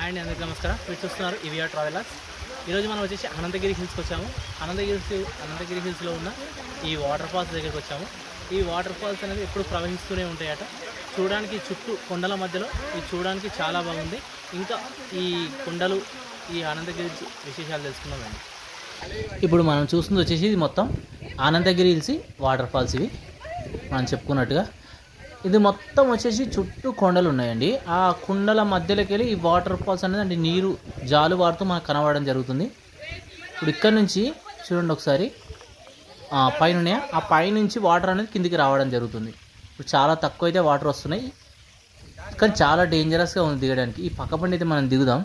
And అందరికీ నమస్కారం. మీరు చూస్తున్నారు ఈవీఆర్ ట్రావెలర్స్. ఈరోజు మనం వచ్చేసి అనంతగిరి హిల్స్కి వచ్చాము. అనంతగిరి హిల్స్లో ఉన్న ఈ వాటర్ ఫాల్స్ దగ్గరికి వచ్చాము. ఈ వాటర్ ఫాల్స్ అనేది ఎప్పుడు ప్రవహిస్తూనే ఉంటాయట. చూడడానికి చుట్టూ కొండల మధ్యలో ఇది చూడడానికి చాలా బాగుంది. ఇంకా ఈ కొండలు ఈ అనంతగిరి విశేషాలు తెలుసుకుందామండి. ఇప్పుడు మనం చూస్తుంది వచ్చేసి ఇది మొత్తం అనంతగిరి హిల్స్ వాటర్ ఫాల్స్. ఇవి మనం చెప్పుకున్నట్టుగా ఇది మొత్తం వచ్చేసి చుట్టూ కొండలు ఉన్నాయండి. ఆ కొండల మధ్యలోకి వెళ్ళి ఈ వాటర్ ఫాల్స్ అనేది అంటే నీరు జాలు వారుతూ మనకు కనబడడం జరుగుతుంది. ఇప్పుడు ఇక్కడ నుంచి చూడండి ఒకసారి పైన ఉన్నాయి. ఆ పైనుంచి వాటర్ అనేది కిందికి రావడం జరుగుతుంది. ఇప్పుడు చాలా తక్కువ అయితే వాటర్ వస్తున్నాయి, కానీ చాలా డేంజరస్గా ఉంది దిగడానికి. ఈ పక్క పండి అయితే మనం దిగుదాం.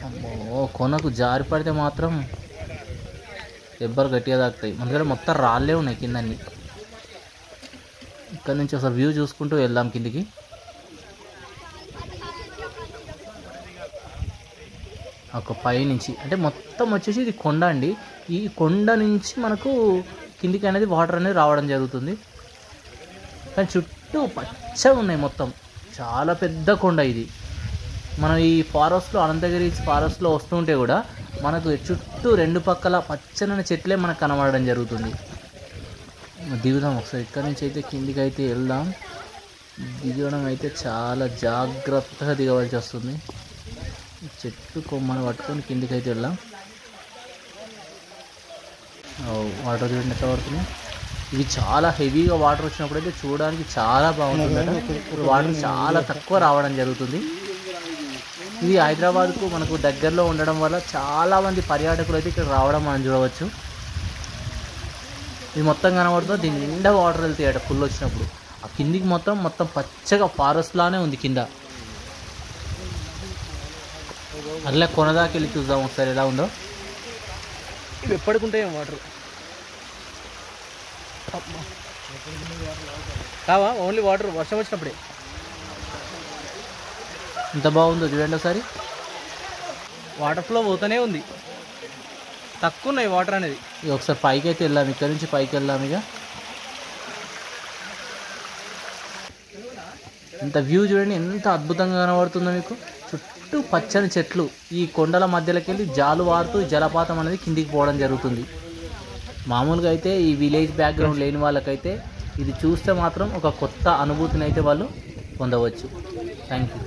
అమ్మో, కొనకు జారి పడితే మాత్రం దెబ్బలు గట్టిగా తాకుతాయి. అందుకని మొత్తం రాళ్ళే ఉన్నాయి కిందన్ని. ఇక్కడ నుంచి ఒకసారి వ్యూ చూసుకుంటూ వెళ్దాం కిందికి. ఒక పై నుంచి అంటే మొత్తం వచ్చేసి ఇది కొండ అండి. ఈ కొండ నుంచి మనకు కిందికి అనేది వాటర్ అనేది రావడం జరుగుతుంది. కానీ చుట్టూ పచ్చగా ఉన్నాయి మొత్తం. చాలా పెద్ద కొండ ఇది. మనం ఈ ఫారెస్ట్లో అనంతగిరి ఫారెస్ట్లో వస్తుంటే కూడా మనకు చుట్టూ రెండు పక్కల పచ్చని చెట్లే మనకు కనబడడం జరుగుతుంది. దిగుదాం ఒకసారి. ఇక్కడ నుంచి అయితే కిందికి అయితే వెళ్దాం. దిగడం అయితే చాలా జాగ్రత్తగా దిగవలసి వస్తుంది. చెట్టు కొమ్మను పట్టుకొని కిందికి అయితే వెళ్దాం. వాటర్ చూడండి ఎట్లా పడుతున్నాయి. ఇవి చాలా హెవీగా వాటర్ వచ్చినప్పుడు అయితే చూడడానికి చాలా బాగుంటుంది. వాటర్ చాలా తక్కువ రావడం జరుగుతుంది. ఇది హైదరాబాద్కు మనకు దగ్గరలో ఉండడం వల్ల చాలామంది పర్యాటకులు అయితే ఇక్కడ రావడం మనం చూడవచ్చు. ఇది మొత్తం కనబడుతుంది. దీని నిండా వాటర్ వెళ్తాయి అట ఫుల్ వచ్చినప్పుడు. ఆ కిందికి మొత్తం పచ్చగా ఫారెస్ట్ లానే ఉంది కింద. అట్లా కొనదాకి వెళ్ళి చూద్దాం ఒకసారి ఎలా ఉందో. ఇవి ఎప్పటికుంటాయి వాటర్ కావా, ఓన్లీ వాటర్ వర్షం వచ్చినప్పుడే. ఎంత బాగుందో చూడండి ఒకసారి. వాటర్ ఫ్లో పోతూనే ఉంది, తక్కువ ఉన్నాయి వాటర్ అనేది. ఇక ఒకసారి పైకి అయితే వెళ్ళాము. ఇక్కడ నుంచి పైకి వెళ్ళాము. ఇక ఇంత వ్యూ చూడండి, ఎంత అద్భుతంగా కనబడుతుందో మీకు. చుట్టూ పచ్చని చెట్లు. ఈ కొండల మధ్యలోకి వెళ్ళి జాలు వారుతూ జలపాతం అనేది కిందికి పోవడం జరుగుతుంది. మామూలుగా అయితే ఈ విలేజ్ బ్యాక్గ్రౌండ్ లేని వాళ్ళకైతే ఇది చూస్తే మాత్రం ఒక కొత్త అనుభూతిని అయితే వాళ్ళు పొందవచ్చు. Thank you.